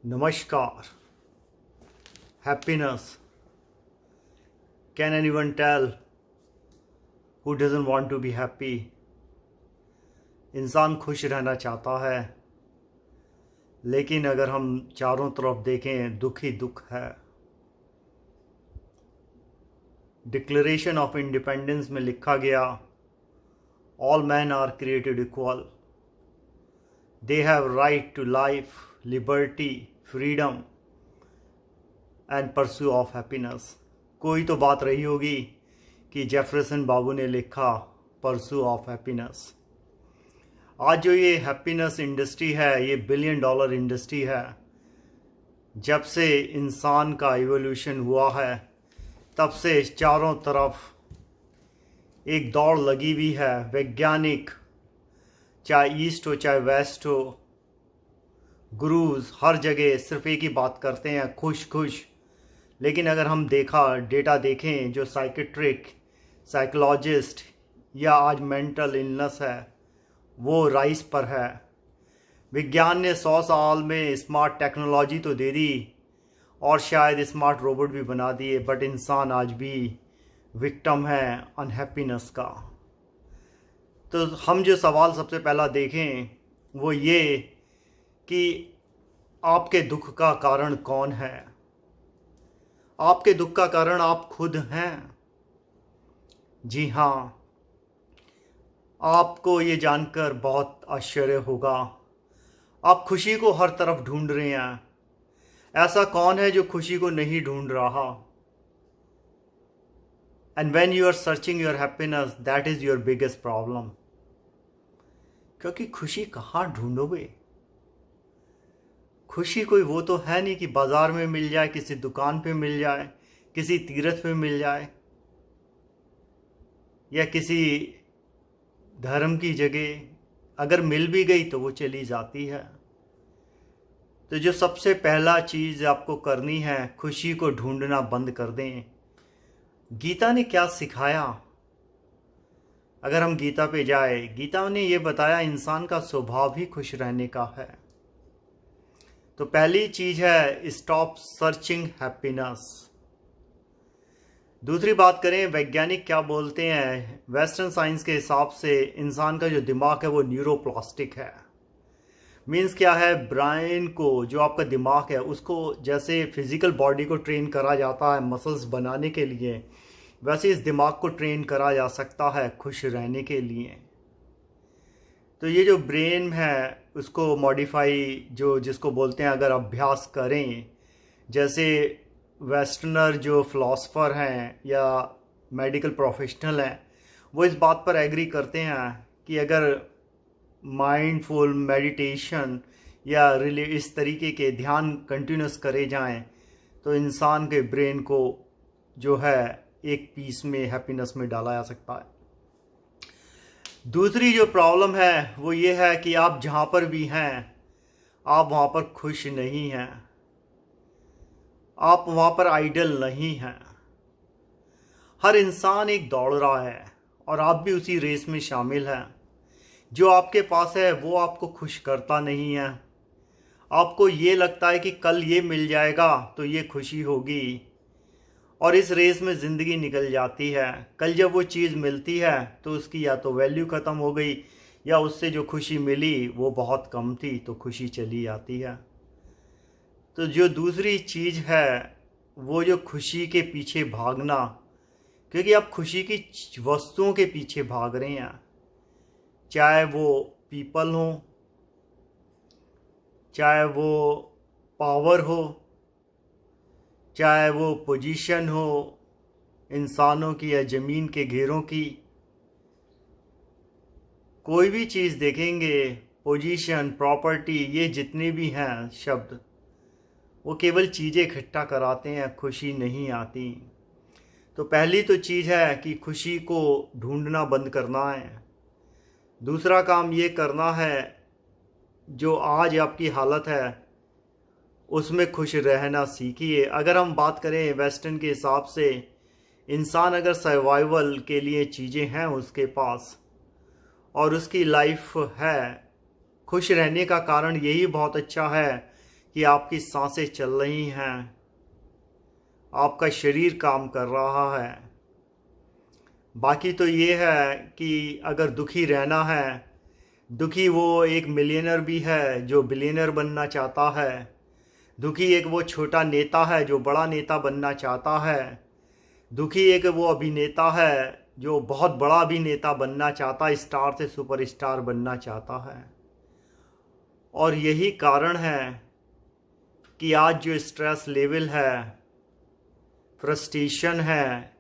Namaskar. Happiness. Can anyone tell who doesn't want to be happy? इंसान खुश रहना चाहता है, लेकिन अगर हम चारों तरफ देखें दुख ही दुख है। डिक्लेरेशन ऑफ इंडिपेंडेंस में लिखा गया, all man are created equal, they have right to life, liberty, freedom and pursue of happiness. कोई तो बात रही होगी कि जेफरसन बाबू ने लिखा परस्यू ऑफ हैप्पीनेस। आज जो ये हैप्पीनेस इंडस्ट्री है, ये $1 बिलियन इंडस्ट्री है। जब से इंसान का इवोल्यूशन हुआ है, तब से चारों तरफ एक दौड़ लगी हुई है। वैज्ञानिक, चाहे ईस्ट हो चाहे वेस्ट हो, गुरुज हर जगह सिर्फ एक ही बात करते हैं, खुश खुश। लेकिन अगर हम डेटा देखें, जो साइकेट्रिक, साइकोलॉजिस्ट या आज मेंटल इलनेस है, वो राइज पर है। विज्ञान ने 100 साल में स्मार्ट टेक्नोलॉजी तो दे दी और शायद स्मार्ट रोबोट भी बना दिए, बट इंसान आज भी विक्टिम है अनहैप्पीनेस का। तो हम जो सवाल सबसे पहला देखें वो ये कि आपके दुख का कारण कौन है? आपके दुख का कारण आप खुद हैं। जी हाँ, आपको ये जानकर बहुत आश्चर्य होगा, आप खुशी को हर तरफ ढूंढ रहे हैं। ऐसा कौन है जो खुशी को नहीं ढूंढ रहा? And when you are searching your happiness, that is your biggest problem. क्योंकि खुशी कहाँ ढूंढोगे? खुशी कोई वो तो है नहीं कि बाजार में मिल जाए, किसी दुकान पे मिल जाए, किसी तीर्थ पे मिल जाए, या किसी धर्म की जगह अगर मिल भी गई तो वो चली जाती है। तो जो सबसे पहला चीज़ आपको करनी है, खुशी को ढूंढना बंद कर दें। गीता ने क्या सिखाया? अगर हम गीता पे जाए, गीता ने ये बताया इंसान का स्वभाव ही खुश रहने का है। तो पहली चीज़ है, स्टॉप सर्चिंग हैप्पीनेस। दूसरी बात करें, वैज्ञानिक क्या बोलते हैं? वेस्टर्न साइंस के हिसाब से इंसान का जो दिमाग है वो न्यूरोप्लास्टिक है। मीन्स क्या है? ब्रेन को, जो आपका दिमाग है, उसको जैसे फिजिकल बॉडी को ट्रेन करा जाता है मसल्स बनाने के लिए, वैसे इस दिमाग को ट्रेन करा जा सकता है खुश रहने के लिए। तो ये जो ब्रेन है उसको मॉडिफाई, जिसको बोलते हैं, अगर अभ्यास करें, जैसे वेस्टर्नर जो फिलोसफर हैं या मेडिकल प्रोफेशनल हैं, वो इस बात पर एग्री करते हैं कि अगर माइंडफुल मेडिटेशन या इस तरीके के ध्यान कंटिन्यूस करे जाएं, तो इंसान के ब्रेन को जो है एक पीस में, हैप्पीनेस में डाला जा सकता है। दूसरी जो प्रॉब्लम है वो ये है कि आप जहाँ पर भी हैं, आप वहाँ पर खुश नहीं हैं, आप वहाँ पर आइडल नहीं हैं। हर इंसान एक दौड़ रहा है और आप भी उसी रेस में शामिल हैं। जो आपके पास है वो आपको खुश करता नहीं है। आपको ये लगता है कि कल ये मिल जाएगा तो ये खुशी होगी, और इस रेस में ज़िंदगी निकल जाती है। कल जब वो चीज़ मिलती है तो उसकी या तो वैल्यू ख़त्म हो गई, या उससे जो खुशी मिली वो बहुत कम थी, तो खुशी चली आती है। तो जो दूसरी चीज़ है वो जो खुशी के पीछे भागना, क्योंकि आप खुशी की वस्तुओं के पीछे भाग रहे हैं, चाहे वो पीपल हो, चाहे वो पावर हो, चाहे वो पोजीशन हो इंसानों की या ज़मीन के घेरों की। कोई भी चीज़ देखेंगे, पोजीशन, प्रॉपर्टी, ये जितने भी हैं शब्द, वो केवल चीज़ें इकट्ठा कराते हैं, खुशी नहीं आती। तो पहली तो चीज़ है कि खुशी को ढूंढना बंद करना है। दूसरा काम ये करना है, जो आज आपकी हालत है उसमें खुश रहना सीखिए। अगर हम बात करें वेस्टर्न के हिसाब से, इंसान अगर सर्वाइवल के लिए चीज़ें हैं उसके पास और उसकी लाइफ है, खुश रहने का कारण यही बहुत अच्छा है कि आपकी सांसें चल रही हैं, आपका शरीर काम कर रहा है। बाकी तो ये है कि अगर दुखी रहना है, दुखी वो एक मिलियनर भी है जो बिलियनर बनना चाहता है, दुखी एक वो छोटा नेता है जो बड़ा नेता बनना चाहता है, दुखी एक वो अभिनेता है जो बहुत बड़ा अभिनेता बनना चाहता है, स्टार से सुपरस्टार बनना चाहता है। और यही कारण है कि आज जो स्ट्रेस लेवल है, फ्रस्ट्रेशन है,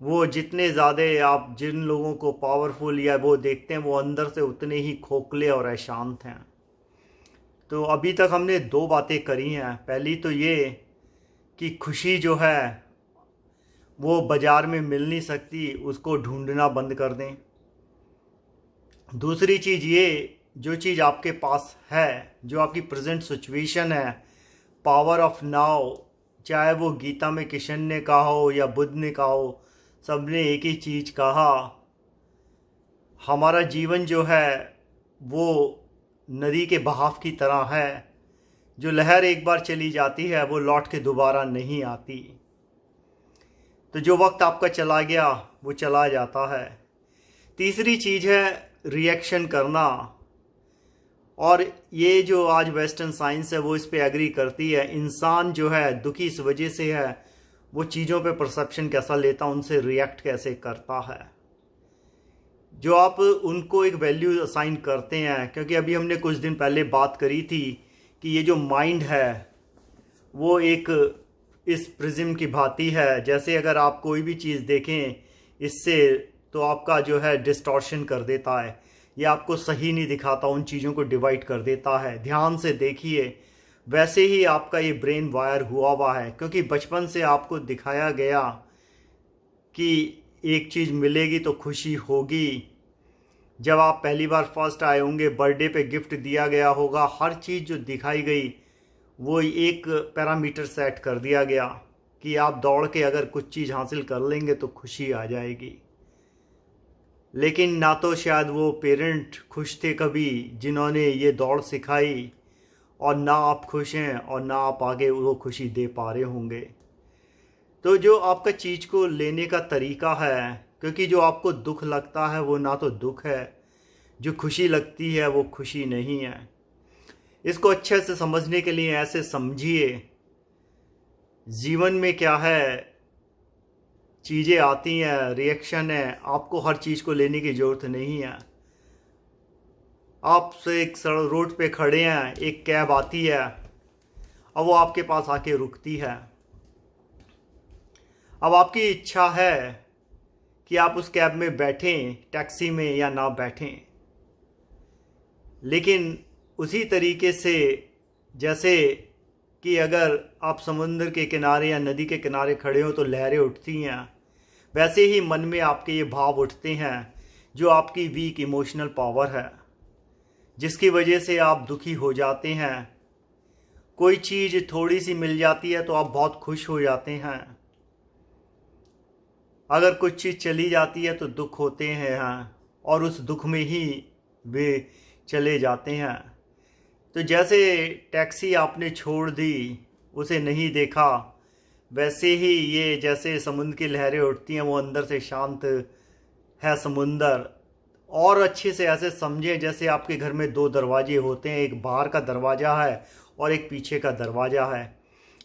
वो जितने ज़्यादा आप जिन लोगों को पावरफुल या वो देखते हैं वो अंदर से उतने ही खोखले और अशांत हैं। तो अभी तक हमने दो बातें करी हैं। पहली तो ये कि खुशी जो है वो बाज़ार में मिल नहीं सकती, उसको ढूंढना बंद कर दें। दूसरी चीज़ ये, जो चीज़ आपके पास है, जो आपकी प्रेजेंट सिचुएशन है, पावर ऑफ नाउ, चाहे वो गीता में किशन ने कहा हो या बुद्ध ने कहा हो, सबने एक ही चीज़ कहा, हमारा जीवन जो है वो नदी के बहाव की तरह है। जो लहर एक बार चली जाती है वो लौट के दोबारा नहीं आती। तो जो वक्त आपका चला गया वो चला जाता है। तीसरी चीज़ है रिएक्शन करना, और ये जो आज वेस्टर्न साइंस है वो इस पे एग्री करती है। इंसान जो है दुखी इस वजह से है, वो चीज़ों पे परसेप्शन कैसा लेता, उनसे रिएक्ट कैसे करता है। जो आप उनको एक वैल्यू असाइन करते हैं, क्योंकि अभी हमने कुछ दिन पहले बात करी थी कि ये जो माइंड है वो एक इस प्रिज्म की भांति है। जैसे अगर आप कोई भी चीज़ देखें इससे, तो आपका जो है डिस्टॉर्शन कर देता है, ये आपको सही नहीं दिखाता, उन चीज़ों को डिवाइड कर देता है। ध्यान से देखिए, वैसे ही आपका ये ब्रेन वायर हुआ है, क्योंकि बचपन से आपको दिखाया गया कि एक चीज़ मिलेगी तो खुशी होगी। जब आप पहली बार फर्स्ट आए होंगे, बर्थडे पे गिफ्ट दिया गया होगा, हर चीज़ जो दिखाई गई वो एक पैरामीटर सेट कर दिया गया कि आप दौड़ के अगर कुछ चीज़ हासिल कर लेंगे तो खुशी आ जाएगी। लेकिन ना तो शायद वो पेरेंट खुश थे कभी जिन्होंने ये दौड़ सिखाई, और ना आप खुश हैं और ना आप आगे वो खुशी दे पा रहे होंगे। तो जो आपका चीज़ को लेने का तरीका है, क्योंकि जो आपको दुख लगता है वो ना तो दुख है, जो खुशी लगती है वो खुशी नहीं है। इसको अच्छे से समझने के लिए ऐसे समझिए, जीवन में क्या है, चीज़ें आती हैं, रिएक्शन है, आपको हर चीज़ को लेने की ज़रूरत नहीं है। आप से एक सड़क रोड पे खड़े हैं, एक कैब आती है और वो आपके पास आके रुकती है। अब आपकी इच्छा है कि आप उस कैब में बैठें, टैक्सी में, या ना बैठें। लेकिन उसी तरीके से जैसे कि अगर आप समुद्र के किनारे या नदी के किनारे खड़े हो तो लहरें उठती हैं, वैसे ही मन में आपके ये भाव उठते हैं जो आपकी वीक इमोशनल पावर है, जिसकी वजह से आप दुखी हो जाते हैं। कोई चीज़ थोड़ी सी मिल जाती है तो आप बहुत खुश हो जाते हैं, अगर कुछ चीज़ चली जाती है तो दुख होते हैं, और उस दुख में ही वे चले जाते हैं। तो जैसे टैक्सी आपने छोड़ दी, उसे नहीं देखा, वैसे ही ये जैसे समुद्र की लहरें उठती हैं, वो अंदर से शांत है समुंदर। और अच्छे से ऐसे समझे जैसे आपके घर में दो दरवाजे होते हैं, एक बाहर का दरवाज़ा है और एक पीछे का दरवाज़ा है।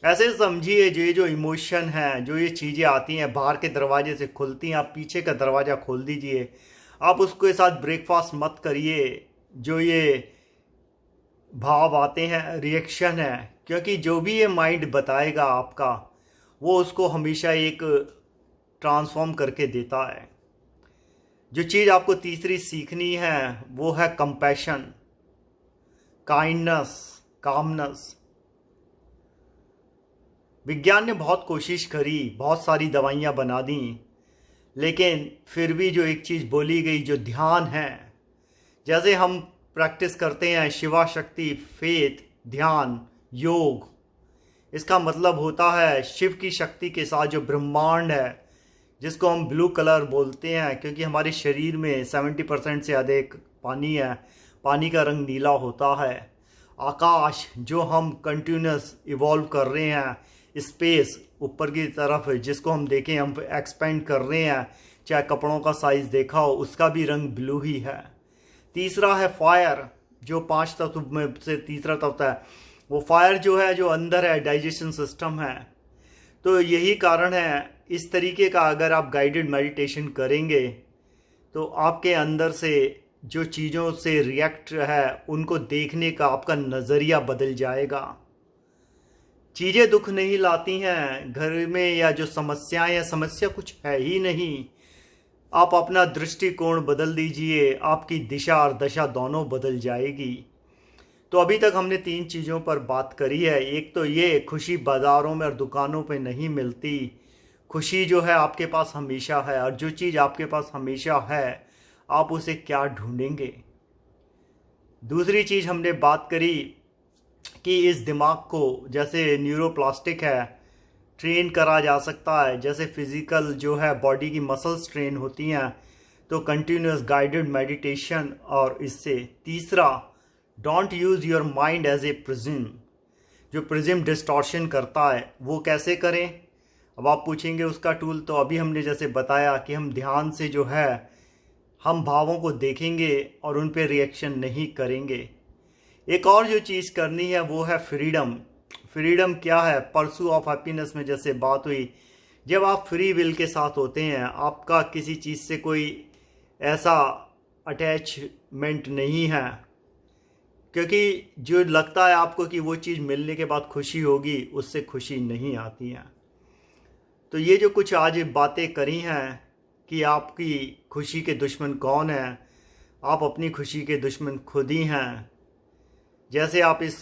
ऐसे समझिए जो इमोशन है, जो ये चीज़ें आती हैं बाहर के दरवाजे से खुलती हैं, आप पीछे का दरवाज़ा खोल दीजिए। आप उसके साथ ब्रेकफास्ट मत करिए। जो ये भाव आते हैं रिएक्शन है, क्योंकि जो भी ये माइंड बताएगा आपका, वो उसको हमेशा एक ट्रांसफॉर्म करके देता है। जो चीज़ आपको तीसरी सीखनी है वो है कंपैशन, काइंडनेस, कामनेस। विज्ञान ने बहुत कोशिश करी, बहुत सारी दवाइयाँ बना दी, लेकिन फिर भी जो एक चीज़ बोली गई, जो ध्यान है, जैसे हम प्रैक्टिस करते हैं शिवा शक्ति, फेथ, ध्यान, योग, इसका मतलब होता है शिव की शक्ति के साथ जो ब्रह्मांड है, जिसको हम ब्लू कलर बोलते हैं क्योंकि हमारे शरीर में 70% से अधिक पानी है, पानी का रंग नीला होता है। आकाश जो हम कंटिन्यूस इवॉल्व कर रहे हैं, स्पेस ऊपर की तरफ जिसको हम देखें, हम एक्सपेंड कर रहे हैं, चाहे कपड़ों का साइज देखा हो उसका भी रंग ब्लू ही है। तीसरा है फायर, जो 5 तत्व में से तीसरा तत्व है, वो फायर जो है जो अंदर है, डाइजेशन सिस्टम है। तो यही कारण है, इस तरीके का अगर आप गाइडेड मेडिटेशन करेंगे तो आपके अंदर से जो चीज़ों से रिएक्ट है उनको देखने का आपका नज़रिया बदल जाएगा। चीज़ें दुख नहीं लाती हैं घर में, या जो समस्याएं या समस्या कुछ है ही नहीं। आप अपना दृष्टिकोण बदल दीजिए, आपकी दिशा और दशा दोनों बदल जाएगी। तो अभी तक हमने 3 चीज़ों पर बात करी है। एक तो ये, खुशी बाज़ारों में और दुकानों पे नहीं मिलती, खुशी जो है आपके पास हमेशा है, और जो चीज़ आपके पास हमेशा है आप उसे क्या ढूंढेंगे। दूसरी चीज़ हमने बात करी कि इस दिमाग को, जैसे न्यूरोप्लास्टिक है, ट्रेन करा जा सकता है, जैसे फिज़िकल जो है बॉडी की मसल्स ट्रेन होती हैं, तो कंटिन्यूस गाइडेड मेडिटेशन। और इससे तीसरा, don't use your mind as a prism, जो प्रिज्म डिस्टॉर्शन करता है वो कैसे करें। अब आप पूछेंगे उसका टूल, तो अभी हमने जैसे बताया कि हम ध्यान से जो है हम भावों को देखेंगे और उन पे रिएक्शन नहीं करेंगे। एक और जो चीज़ करनी है वो है फ्रीडम। फ्रीडम क्या है, परसू ऑफ हैप्पीनेस में जैसे बात हुई, जब आप फ्री विल के साथ होते हैं, आपका किसी चीज़ से कोई ऐसा अटैचमेंट नहीं है, क्योंकि जो लगता है आपको कि वो चीज़ मिलने के बाद खुशी होगी, उससे खुशी नहीं आती है। तो ये जो कुछ आज बातें करी हैं कि आपकी खुशी के दुश्मन कौन हैं, आप अपनी खुशी के दुश्मन खुद ही हैं। जैसे आप इस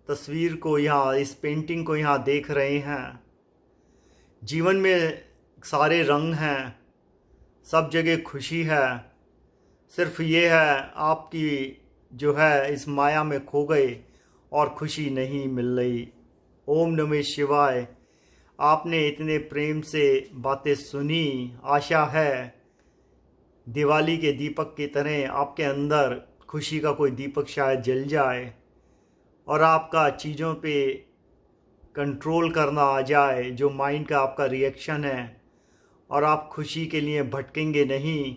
तस्वीर को यहाँ, इस पेंटिंग को यहाँ देख रहे हैं, जीवन में सारे रंग हैं, सब जगह खुशी है, सिर्फ ये है आपकी जो है इस माया में खो गए और खुशी नहीं मिल रही। ओम नमः शिवाय। आपने इतने प्रेम से बातें सुनी, आशा है दिवाली के दीपक की तरह आपके अंदर खुशी का कोई दीपक शायद जल जाए और आपका चीज़ों पे कंट्रोल करना आ जाए, जो माइंड का आपका रिएक्शन है, और आप खुशी के लिए भटकेंगे नहीं।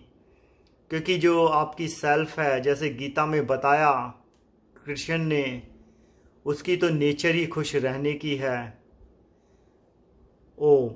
क्योंकि जो आपकी सेल्फ है, जैसे गीता में बताया कृष्ण ने, उसकी तो नेचर ही खुश रहने की है। ओम।